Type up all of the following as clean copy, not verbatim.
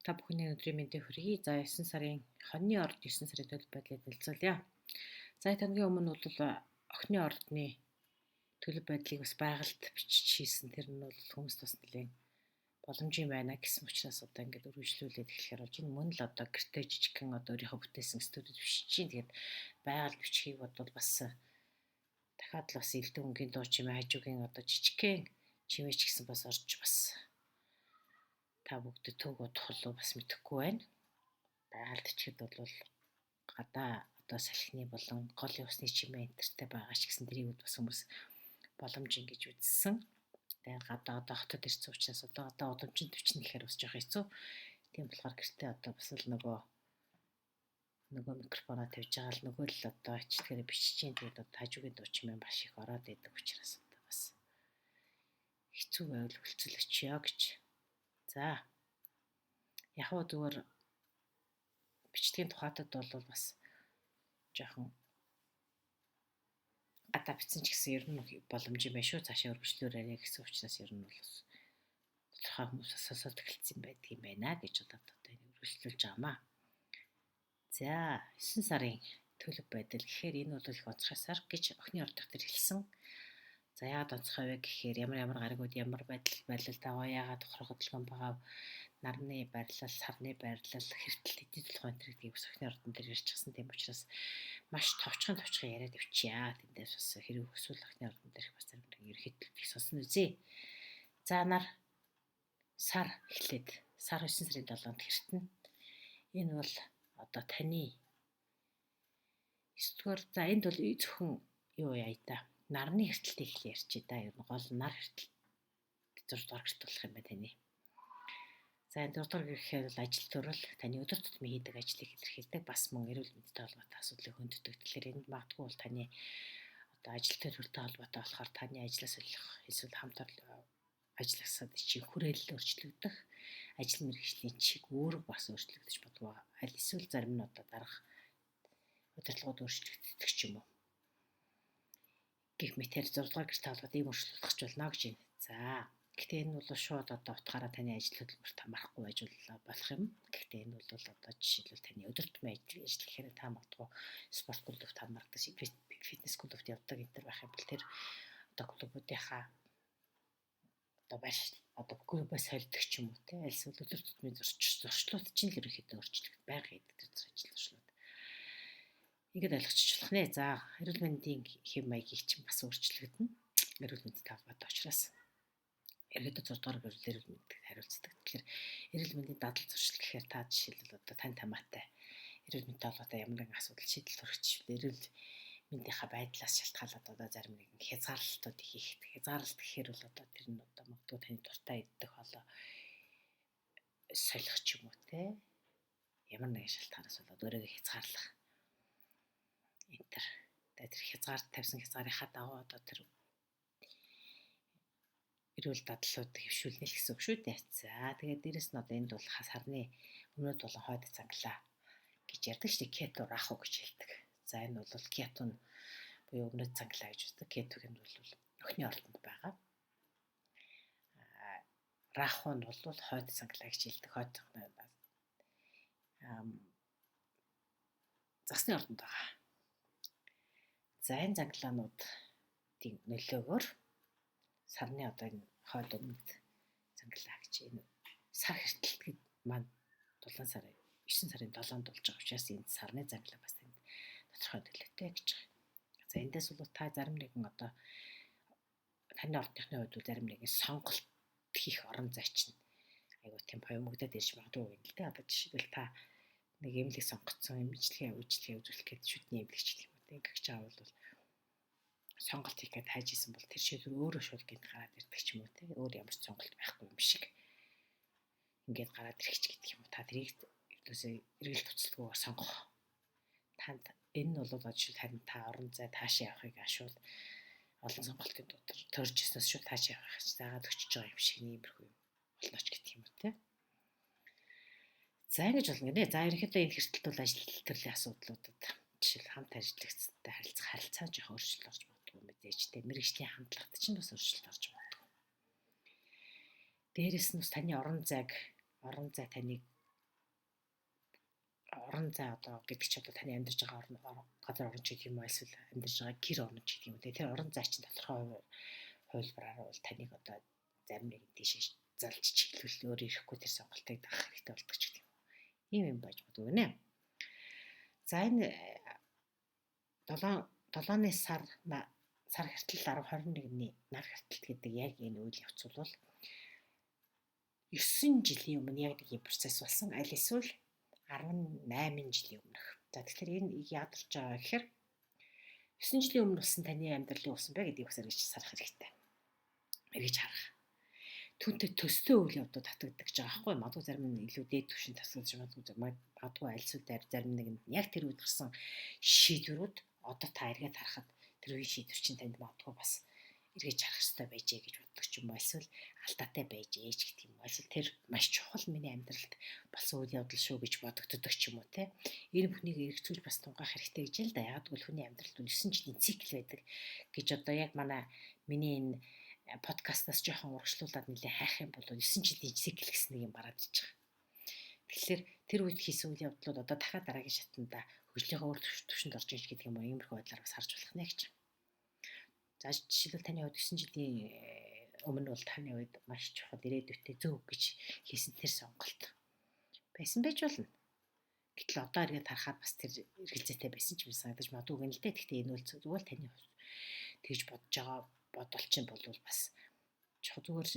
Та бүхний өдрийн мэндийг хүргэе. За 9 сарын хоньны орд 9 сарын төлөв байдлыг танилцуулъя. За хамгийн өмнө бол охины ордны төлөв байдлыг бас байгальд бичиж хийсэн. Тэр нь бол хүмүүс бас нэлээд боломжийн байна гэсэн учраас одоо ингээд үргэлжлүүлээд эхлэхээр болж энэ мөн л одоо гэртээ жижигхэн одоо өөрийнхөө бүтээсэн студид бичиж чинь тэгээд байгальд бичихийг бодвол бас дахиад л бас элдэн өнгийн дуу чимээ хажуугийн одоо жижигхэн чимээч гэсэн бас орж бас та бүгд төгөө тухлуу бас мэдэхгүй байна. Байгальд чихэд бол гадаа одоо салхины болон голын усны чимээ энтертэй байгаа ч гэсэн тэрийг бас хүмүүс боломж ингэж үзсэн. Тэгээд гадаа одоо хотод ирсэн учраас одоо удамжинд бичнэ гэхээр бас жоох хэцүү. Тийм болохоор гэртээ одоо бас л нөгөө микрофоноо тавьж байгаа л нөгөө л одоо ичтгэрэ бичиж чинь тэгээд одоо хажуугийн дуу чимээ маш их ороод идэг учраас одоо бас хэцүү байвал хүлцэл өчьё гэж. За яг уу зүгээр бичдгийн тухайтад бол бас жоохон гадаа бичсэн ч гэсэн ер нь боломж юм байна шүү. Цаашаа өргөжлөөрэй гэсэн учраас ер нь бол тодорхой хүмүүс асуусаад эхэлсэн байдаг юм байна гэж одоо энэ өргөжлүүлж байгаамаа. За 9 сарын төлөв байдал гэхээр энэ бол их онцгой сар гэж охины орд дахь хэлсэн. За яагаад онцгой вэ гэхээр ямар гаригуд ямар байдлал таваа яагаад тухрах хөдөлгөөн байгаа нарны байрлал, сарны байрлал, хэртэл эдийн толгой энтрийг бас охины ордон дээр ярьчихсан тийм учраас маш товчхон яриад өвчья. Тэндээс бас хэрэг өсвөл охины ордон дээр бас зарим нэг ерөөхдөө их сонсон үзье. За нар сар эхлээд сар 9 сарын 7-нд хэртэн. Энэ бол одоо таны 9-р за энд бол зөвхөн юу яа та нарны хэртэлтэй их ярьчих да. Ер нь гол нар хэртэл 6 дугаар гэрт болох юм байна таны. За энэ 4 дугаар гэхээр бол ажил төрөл таны өдөр тутмын хийдэг ажлыг илэрхийлдэг бас мөн эрүүл мэндтэй холбоотой асуудлыг хөнддөг. Тэгэхээр энд магадгүй бол таны одоо ажил төрөлтэй холбоотой болохоор таны ажлаас олох эсвэл хамтар ажилласад чи хүрээлэл өөрчлөгдөх, ажил мэргэжлийн чиг өөрөө бас өөрчлөгдөж бодгоо. Аль эсвэл зарим нь одоо дараах удирдлагууд өөрчлөгддөг ч юм уу. Гэх мэтээр 6 дугаар гэрт холбоотой ийм өөрчлөлт болно гэж байна. За гэхдээ энэ бол шууд одоо утгаараа таны ажил хөдөлмөрт хамаарахгүй байж болох юм. Гэхдээ энэ бол одоо жишээлбэл таны өдөр тутмын ажил гэхээр та магадгүй спорт клубт хамаардаг, фитнес клубт явдаг энэ төр байх юм бол тэр одоо клубуудынхаа одоо клубээс солидөг ч юм уу те альсвал өдөр тутмын зуршлууд чинь л ерөөхдөө өөрчлөгдөж байгаа гэдэг тэр ажил зуршлууд. Ингээд ойлгочих болох нэ. За эрүүл мэндийн хэм маягийг чинь бас өөрчлөгдөнө. Эрүүл мэндтэй холбоотой учраас ерөөдөө 6 дугаар эрүүл мэндэд хариуцдаг. Тэгэхээр эрүүл мэндийн дадал зуршил гэхээр та жишээлбэл одоо тань тамаатай эрүүл мэндтэй холбоотой ямар нэгэн асуудал шийдэл төрөгч эрүүл мэндийнхаа байдлаас шалтгаалаад одоо зарим нэгэн хязгаарлалтууд хийх. Хязгаарлалт гэхээр бол одоо тэр нь одоо магадгүй таны дуртай идэх хоолой солих ч юм уу те ямар нэгэн шалтгаанаас болоод өөрийгөө хязгаарлах. Тэр хязгаар тавьсан хязгаарынхаа дагуу одоо тэр эрүүл дадлууд хэвшүүлнэ л гэсэн үг шүү дээ. За тэгээд дээрэс нь одоо энд бол сарны өмнөд болон хойд цангалаа гэж ярьдаг шүү дээ. Кето раху гэж хэлдэг. За энэ бол кето нь буюу өмнөд цангалаа гэж үздэг. Кетог нь бол охины ордонд байгаа. Раху нь бол хойд цангалаа гэж хэлдэг. Хойд цангалаа засны ордонд байгаа. За энэ цангалаануудын нөлөөгөөр сарны одоо энэ хойд өмнөд цангалаа гэж энэ сар хэртэлтэд маань 7 сарын 9 сарын 7-нд болж байгаа учраас энэ сарны цангалаа бас тэнд тодорхой төлөвтэй гэж байгаа. За эндээс бол та зарим нэгэн одоо таны ордынхны хувьд зарим нэгэн сонголт хийх орон зай чинь айгуу тийм боомогдоод ирж магадгүй юм л дээ. Одоо жишээлбэл та нэг эмнэлэг сонгоцсон эмчилгээ үзүүлэх гээд шүдний эмнэлэгч гэх юм уу. Ингээд ч аавал бол сонголт хийх гээд хайж исэн бол тэр шийдвэр өөрөө шууд гинт гараад ирдэг ч юм уу те. Өөр ямар ч сонголт байхгүй юм шиг. Ингээд гараад ирэх ч гэдэг юм уу. Та тэрийг ердөөсөө эргэл туцалдаггүй сонгох. Танд энэ нь бол жишээл харин та орон зай таашаа явахыг ашуул олон сонголтын дотор төрж ирснээс шууд таашаа явах гэж заагаад өчөж байгаа юм шиг нэмэрхүү юм болно ч гэдэг юм уу те. За ингэж болно гэнэ. За ерөнхийдөө энэ хэртэлт бол ажил төрлийн асуудлуудад жишээл хамт ажиллагчтай харилцаа жоох өөрчлөлт орж магадгүй мэдээж те. Мэргэжлийн хандлагт чинь бас өөрчлөлт орж магадгүй. Дээрээс нь бас таны орон зай таныг орон зай одоо гэдэг чи одоо таны амьдарч байгаа газар орон ч гэдэг юм уу эсвэл амьдарч байгаа гэр орон ч гэдэг юм уу тэр орон зай чинь тодорхой хувилбараар бол таныг одоо зарим нэг тийш залж чиглүүл өөр ирэхгүй тэр сонголтыг дагах хэрэгтэй болдог ч гэдэг юм. Ийм юм байж бодгүй нэ. За энэ 7-ны сар хартал 10-21-ний нар харталт гэдэг яг энэ үйл явц бол 9 жилийн өмнө яг нэг юм процесс болсон. Аль эсвэл 18 жилийн өмнөх. За тэгэхээр энэ яадарч байгаа гэхээр 9 жилийн өмнө болсон таны амьдралын болсон бай гэдгийг бас эргэж сарах хэрэгтэй. Эргэж харах. Түүнтэй төстэй үйл явдууд татагддаг гэж байгаа байхгүй. Магадгүй зарим нь илүү дээд түвшинд татагдаж магадгүй аль эсвэл зарим нэгэнд яг тэр үед гарсан шийдвэрүүд одоо та эргээд харахад тэр үеийн шийдвэр чинь танд магадгүй бас эргэж харах хэрэгтэй байжээ гэж боддог ч юм уу. Эсвэл алдаатай байжээ ч гэдэг юм уу. Эсвэл тэр маш чухал миний амьдралд болсон үйл явдал шүү гэж бодогддог ч юм уу те. Энэ бүхнийг эргэцүүлж бас тунгаах хэрэгтэй гэж л да. Яг бол хүний амьдралд 9 жилийн цикл байдаг гэж одоо яг миний энэ подкастаас жоохон урагшлуулад нэлээ хайх юм бол 9 жилийн цикл гэсэн нэг юм бараад иж байгаа. Тэгэхээр тэр үед хийсэн үйл явдлууд одоо дахиад дараагийн шатанда хөгжлийнхөө өөр түвшинд орж иж гэдэг юм уу. Иймэрхүү байдлаар бас харж болох нэ гэж. За жишээлбэл таны хувьд 9 жилийн өмнө бол таны үед маш чухал ирээдүйтэй зөв гэж хийсэн тэр сонголт байсан байж болно. Гэтэл одоо эргээд харахад бас тэр эргэлзээтэй байсан ч юм санагдаж магадгүй гэнэ л дээ. Гэхдээ энэ бол зүгээр таны хувьд тэгж бодож байгаа бодол чинь бол бас зүгээр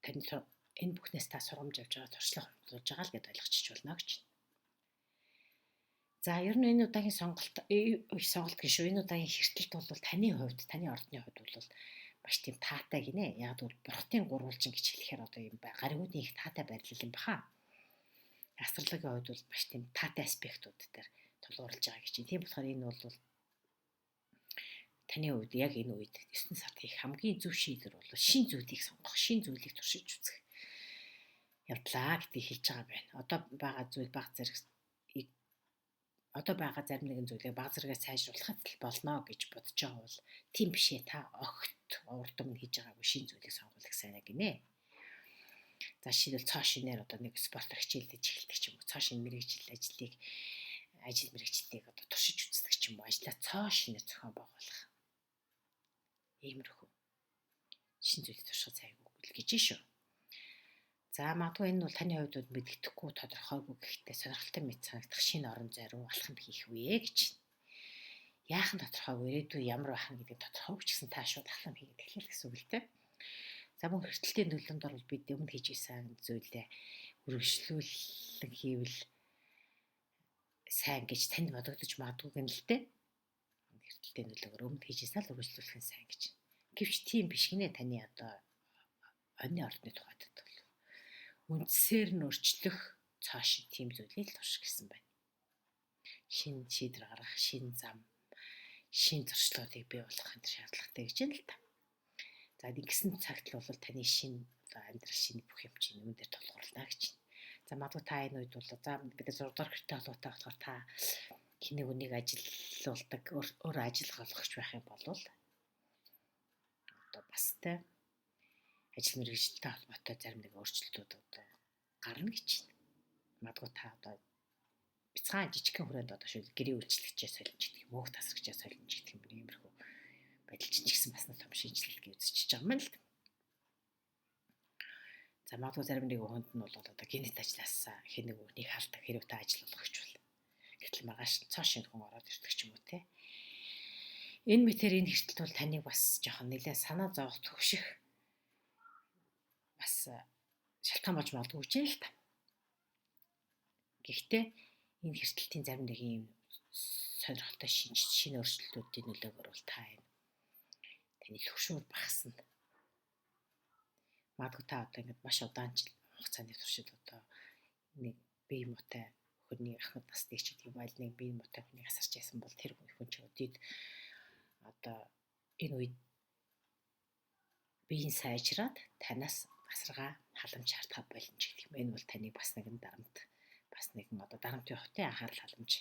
таны энэ бүхнээс та сургамж авч байгаа туршлага хурдлуулж байгаа л гэдээ ойлгочих болно гэж. За ер нь энэ удаагийн сонголт гэж шүү. Энэ удаагийн хэртэлт бол таны хувьд, таны ордны хувьд бол маш тийм таатай гинэ. Яг бол бурхтын гурвалжин гэж хэлэхээр одоо юм бай. Гаригуудын их таатай байрлал юм баха. Астрологийн хувьд бол маш тийм таатай аспектууд дээр тулгуурлаж байгаа гэж. Тийм болохоор энэ бол таны хувьд яг энэ үед 9 сард хийх хамгийн зөв шийдвэр бол шин зүйлийг сонгох, шин зүйлийг туршиж үзэх явдлаа гэдгийг хэлж байгаа байна. Одоо байгаа зарим нэгэн зүйлийг баг зэрэгээ сайжруулахад л болно гэж бодож байгаа бол тийм биш ээ. Та огт урдам нь хийж байгаагүй шин зүйлийг сонгох сайн гинэ. За жишээлбэл цоо шинээр одоо нэг спортоор хичээлдэж эхэлдэг ч юм уу. Цоо шин ажил мэргэжлийг одоо туршиж үздэг ч юм уу. Ажлаа цоо шинээр зохион байгуулах. Иймэрхүү шин зүйлийг турших цайгүй л гэж шүү. За магадгүй энэ бол таны хувьд мэддэхгүй тодорхойгүй гэхдээ сонирхолтой мэт санагдах шинэ орон зай руу алхам хийх үе гэж. Яахан тодорхойгүй ирээдүй ямар байх нь гэдэг тодорхойгүй ч гэсэн та шууд алхам хийгээд эхлэх гэсэн үг л дээ. За мөн хэртэлтийн төлөвлөнд бол бид өмнө хийж исэн зүйлээ үргэлжлүүлэн хийвэл сайн гэж танд бодогдож магадгүй гэнэ л дээ. Хэртэлтийн төлөвлөгөөр өмнө хийж исэн л үргэлжлүүлэх нь сайн гэж. Гэвч тийм биш гинэ таны одоо онны ордны тухайд бол үндсээр нь өөрчлөх цааш тийм зүйлийг турших гэсэн байна. Шинэ шийдвэр гаргах, шинэ зам, шинэ зуршлуудыг бий болгох энэ шаардлагатай гэж байна л та. За ингэсэн цагт л бол таны шинэ амьдрал шинэ бүх юм чинь үүн дээр тулгуурлана гэж байна. За магадгүй та энэ үед бол за бид 6 дугаар гэртээ холбоотой болохоор та хэнийг үнийг ажилуулдаг, өөр ажил олгогч байх юм бол одоо бас тэ ажил мэргэжилтэй холбоотой зарим нэг өөрчлөлтүүд одоо гарна гэж байна. Магадгүй та одоо бяцхан жижигхэн хүрээнд одоо шүү гэрийн үйлчлэгчээ солино гэдэг юм, мөнх тасрагчаа солино гэдэг юм иймэрхүү байдал чинь ч гэсэн бас нэг том шинжилэл гэвчж байгаа юм л да. За магадгүй зарим нэг хүнд нь бол одоо генет ажлаас хэнийг үнийг халдаг хэрэг та ажил болгогч бол. Гэтэл маргааш цоо шинэ хүн ороод ирдэг ч юм уу те. Энэ мэтэр энэ хэртэлт бол таныг бас жоохон нэлээд санаа зовох төвших бас шалтгаан болж магадгүй ч юм л та. Гэхдээ энэ хэртэлтийн зарим нэг юм сонирхолтой шинэ өөрчлөлтүүдийн нөлөөгөөр бол та энэ таны төвшөр багасна. Магадгүй та одоо ингэж маш удаан хугацааны туршид одоо нэг бие муутай хүний ахмад насны ч гэдэг юм аль нэг бие муутай хүнийг асарч яасан бол тэр хүн ч өдөрт одоо энэ үед биеийн сайжраад танаас асаргаа халамж шаардах болно ч гэдэг юм. Энэ бол таныг бас нэгэн дарамт бас нэгэн одоо дарамтын хотын анхаарал халамж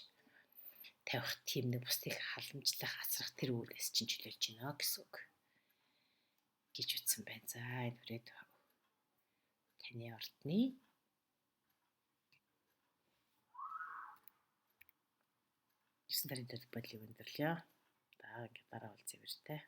тавих тийм нэг бусдыг халамжлах асрах тэр үүрээс чинь чөлөөлж байна гэсэн үг гэж үтсэн байна. За энэ хүрээд таны ордны 9 сарын дэх бодлыг өндөрлөө. За ингээд дараа уулзъя баяртай.